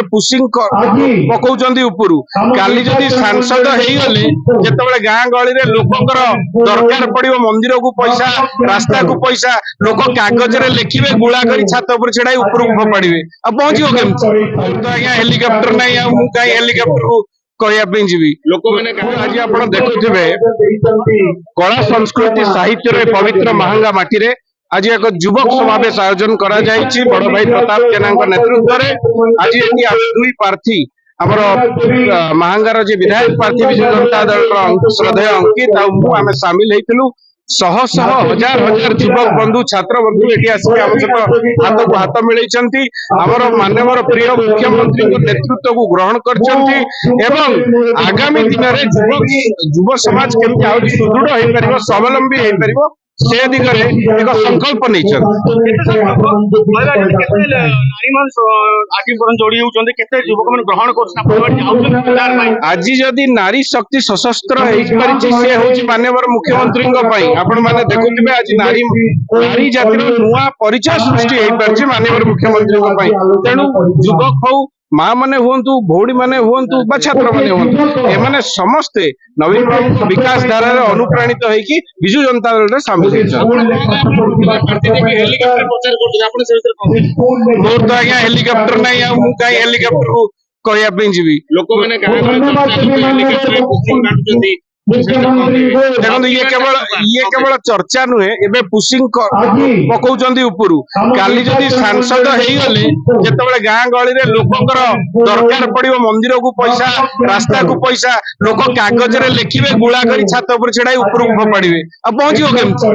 Pushing पकाउचंदी उपरु काली जदि सांसद हेगले जेतेबेले गाँ गहली रे लोकंकर दरकार पड़िबो मंदिर को पैसा रास्ता को पैसा लोक कागज रे लिखिबे गुळा करी छात ऊपर छेडाई ऊपर फोपाड़िबे आ पहुंचो केमती तो आज्ञा हेलिकॉप्टर नहीं आ मु काई हेलिकॉप्टर को कहया जीवी लोक मैंने आज आप देखुथिबे कला संस्कृति साहित्य रे पवित्र महांगा माटी रे आज एक युवक समावेश आयोजन करा जायछि बड़ भाई प्रताप जेना नेतृत्व रे आज एटी दुई प्रार्थी आमर महांगार जे विधायक प्रार्थी विजु जनता दल श्रद्धेय अंकित आम सामिल हेतिलु शह शह हजार हजार युवक बंधु छात्र बंधु एटी आसिक आम सहित हाथ को हाथ मिलैछंती आमर माननीय प्रिय मुख्यमंत्री नेतृत्व को ग्रहण करछंती एवं आगामी दिन में युव समाज केमती आउरी सुदृढ़ हो पारिबो स्वावलंबी हो पारिबो से दिगरे एक संकल्प नहीं आज जदि नारी शक्ति सशस्त्र माननीय मुख्यमंत्री आपण माने देखुथिबे आज नारी जातिर नुआ परिचय सृष्टि हो पारछि माननीय मुख्यमंत्री तेणु युवक हो माँ माने हुंतु भौड़ी माने हुंतु बा छात्र माने हुंतु एमाने समस्ते नवीन बाबू विकास धारा रे अनुप्राणित होइकी बिजु जनता दल रे शामिल मोर तो आज्ञा हेलिकॉप्टर नहीं आ मु काई हेलिकॉप्टर को कहया जीवी लोक माने देखो ये केवल चर्चा नुहे एबे पुशिंग पकाउचंदी उपरु काली जदि सांसद हेगले जेतेबेले गाँ गहली रे लोकंकर दरकार पड़िबो मंदिर को पैसा रास्ता को पैसा लोक कागज रे लिखिबे गुळा करी छात ऊपर छेडाई ऊपर फोपाड़िबे आ पहुंचो केमती।